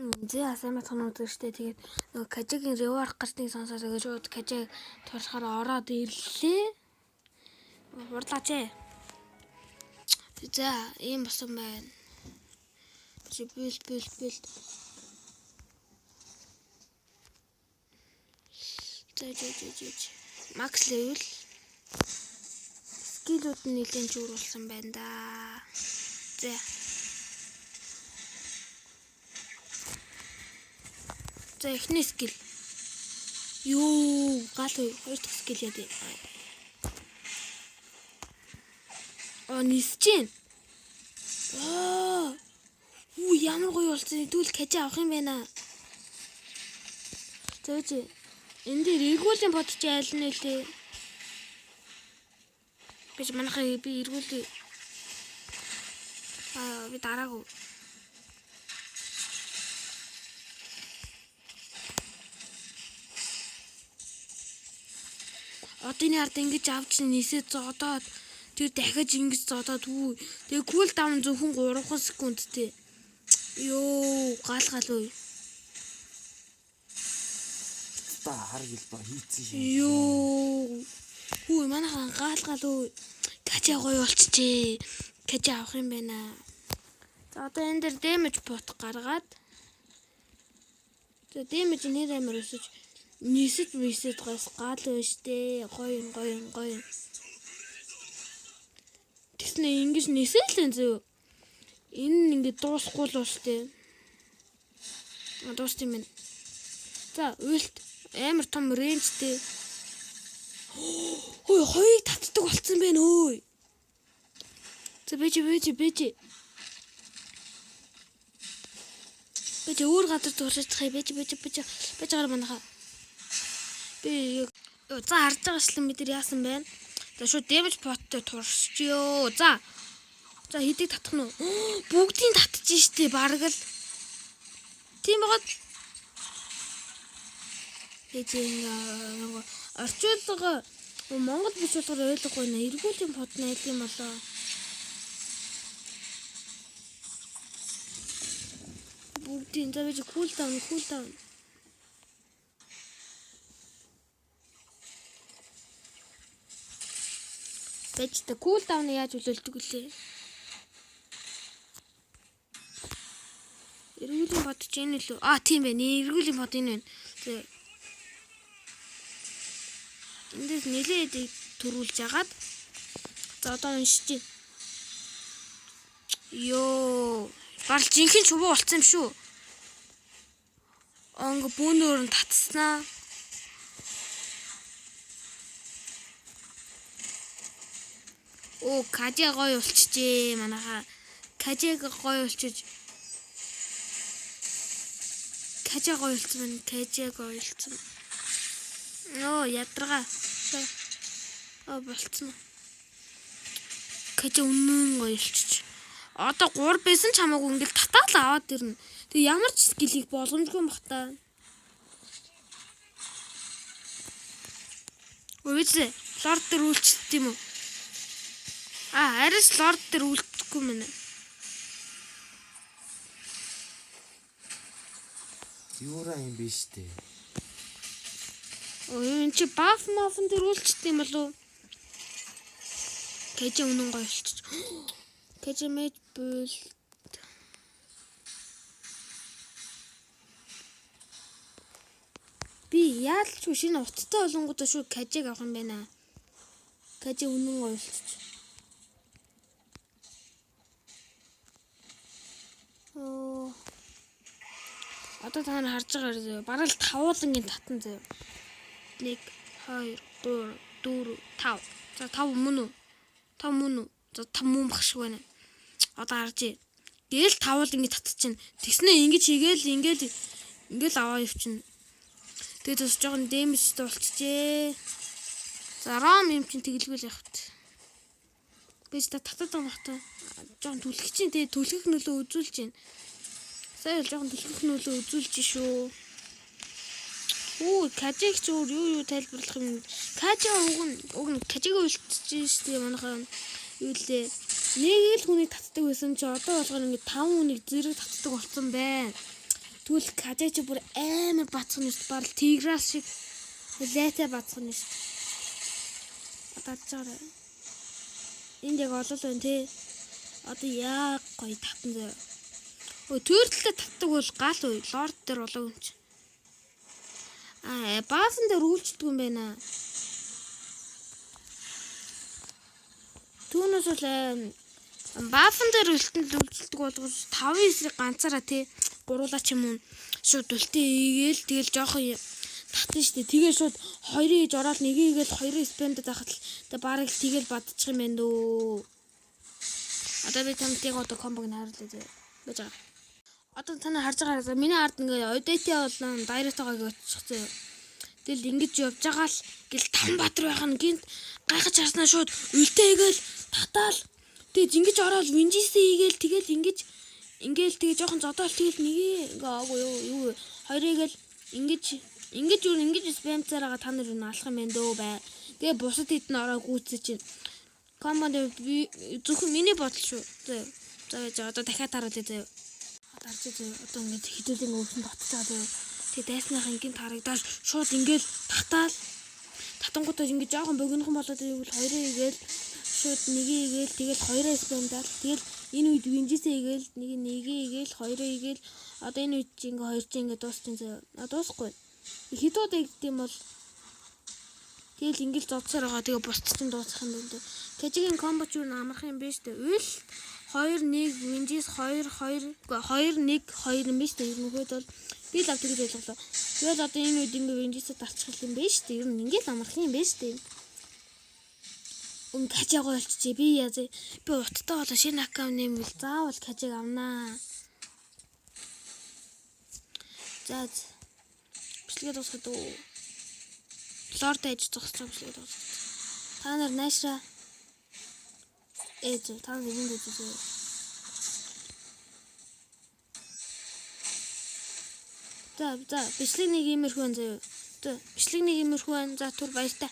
Зэ асаймат хоноод штэ тэгээд нөгөө кажигийн реворк гартыг сонсоод өгөөж шууд кажиг туурхаар ороод ирлээ. Урдлаач ээ. За ийм болсон байна. Чи бил. За. Макс левел. Скилүүд нь нэлээд жуур болсон байна да. За. За эхний скил. Юу гал хоёр дахь скил яа дээ. Нисэж гин. Ямар гоё болсон. Тэгвэл каж авах юм байна. Зөөж. Энд дээр эргүүлийн бодож айл нь лээ. Гэж манайхаа би эргүүлээ. Би дараагүй. Одооний ард ингэж авч нисээд зодоод тэр дахиж ингэж зодоод хүү. Тэгээ кул даун зөвхөн 3 секундтэй. Йоо, гал үй. Та хар гэлбэ хийцэн шин. Йоо. Хүү манайхан гал үй. Кача гоё болчихжээ. Кача авах юм байна. За одоо энэ дээр дэмэж бот гаргаад. За дэмэж нэр амар өсөж нисэж гойс гал байна штэ. Гоё. Тэснэ ингэж нисэлэн зөө. Энэ ингэ дуусахгүй л штэ. Дуусчих юм. За үлт амар том рейнжтэй. Ой хоёрыг татдаг болцсон байна өө. За бэж. Бэж өөр газар дуусчих бэж гар манайха. Би за харж байгаа шлэн бид нар яасан байна. За шууд дэмэж поттой туршчихё. За хэдийг татах нь уу? Бүгдийг татчих штэ бараг л. Тийм байгаад орчуулга Монгол биш болохоор ойлгохгүй нэ. Эргүүлийн под найд юм болоо. Бүгдийн за бич кул даун. Бэжтэй кул даун яаж үлээлдэг үлээ? Эргүүлийн бод ч энэ лөө. Тийм байна. Эргүүлийн бод энэ байна. Тэг. Эндээс нэлээд төрүүлж агаад. За одоо уншиж. Йоо. Барал жинхэнэ чубуу болцсон юм шүү. Бүүнөөр нь татснаа. Кажа гоё болчихжээ манайха. Кажаг гоё болчихж. Кажа гоё болцсон. Ядрага. Болцсон. Кажа үнэн гоё болчих. Одоо 3 байсан ч хамаагүй ингээл татаал аваад ирнэ. Тэг ямар ч скилийг болгомжгүй бах та. Үгүй лорд дээр үлчилт юм уу? Арис лорд дээр үлдэхгүй мэнэ. Юура юм биш үү? Энэ чи баф мафн дээр үлчилт юм болов? Кэж үнэн гоё болчих. Кэж мэж бул. Би яалч шинэ утастай болонгуудаа шүү кажиг авах юм байна. Каж үнэн гоё болчих. Одоо та нар харж байгаа зөө. Бараг л тавуулангийн татан зөө. 1 2 3 4 5. За 5 мөн үү? 5 мөн үү? За 5 мөн бах шиг байна. Одоо харж. Гээл тавуулангийн татчихна. Тэгснэ ингэж ингээл аваа явчихна. Тэгээд бас жоохон дэмэжтэй болчихжээ. За ром юм чинь тэгэлгүй л явахт. Би ч татаад байгаа бахта. Жоохон түлхэх чинь тэгээд түлхэх нөлөө үзүүлж байна. Сая жоохон түлхэх нөлөө үзүүлж шүү. Кажиг ч юу тайлбарлах юм. Кажиг уг нь кажиг үлдчихэж штэ манайхаа юу лээ. Нэг л хүнийг татдаг байсан чи одоо болгоор ингэ 5 хүнийг зэрэг татдаг болсон байна. Тэгвэл Кажай чи бүр амар бацхан нь шүү. Барал тиграс шиг лайтай бацхан нь шүү. Атаач чараа. Энд яг олол байна те. Одоо яг гоё татан зөө. Өө төрөлтөд татдаг бол гал уу. Лорд дээр болоо юм чи. Баасан дээр үйлчдэг юм байна. Түүнээс бол баасан дээр үйлчдэг болгож 5-9-ийг ганцаараа тий гуруулаа ч юм уу шууд үлтээ игээл тэгэл жоохон татна штэ. Тэгээ шууд 2-ыг хийж ороод 1-ийг л 2-ыг спамдад байхад л барыг тэгэл бадчих юм байна дөө. Одоо би тамтыг одоо комбог нь харуулъя зөө. Бэж байгаа. Одоо та нар харж байгаа миний ард ингээ одети болон дайртойгоо очих зөө. Тэгэл ингэж явж байгаа л гэл Танбаатар байх нь гинт гайхаж харснаа шууд үлдээгээл татаал. Тэгэж ингэж ороод Винжисээ хийгээл тэгэл ингээл тэгээ жоохон зодоол тэгэл нэг ингээ юу 2-ыг л ингэж юу ингэж спамцаараа та нар юу алах юм байна дөө бай. Тэгээ бусад хэд нь ороо гүйцэж чинь. Команд би зөвхөн миний бодол шүү. За одоо дахиад хараад зөө. Харж зөө. Одоо ингэ хэдүүлэн өвсөн татчихаа зөө. Тэгээ дайсныхаа ингийн харагдаад шууд ингээл татаал. Татангуудаа ингэ жоохон богинохон болоод ивэл 2-ыг игээл шууд 1-ийг игээл тэгэл 2-аа спамдаад тэгэл энэ үед Винжисээ игээл 1-ийг игээл 2-ыг игээл одоо энэ үед чи ингэ 2 чи ингэ дуусчин зөө. Дуусахгүй. Хэд удаа гэдэг юм бол тэгэл ингээл зодсоор байгаа. Тэгээ бусд чинь дуусах юм байна. Кэжигийн комбо ч юу амархан юм биш үү? Ил 2-1 Винжис 2-2 2-1-2 юм биш үү? Ерөнхийдөө бол би л авдаг гэж ойлголоо. Тэгэл одоо энэ үед ингээ Винжисээ дарчих юм биш үү? Ер нь ингээл амархан юм биш үү? Кажигаа олчихъя. Би яа. Би уттай болоо шинэ аккаунт нэмвэл заавал Кажиг авнаа. За. Бичлэгээ дуусгаад уу. Лорд ээж зогсож бичлэгээ дуусгаад. Та нар наашраа. Та нар энд үзээ. За бичлэг нэг иймэрхүү байна заяа. Бичлэг нэг иймэрхүү байна. За түр баяртай.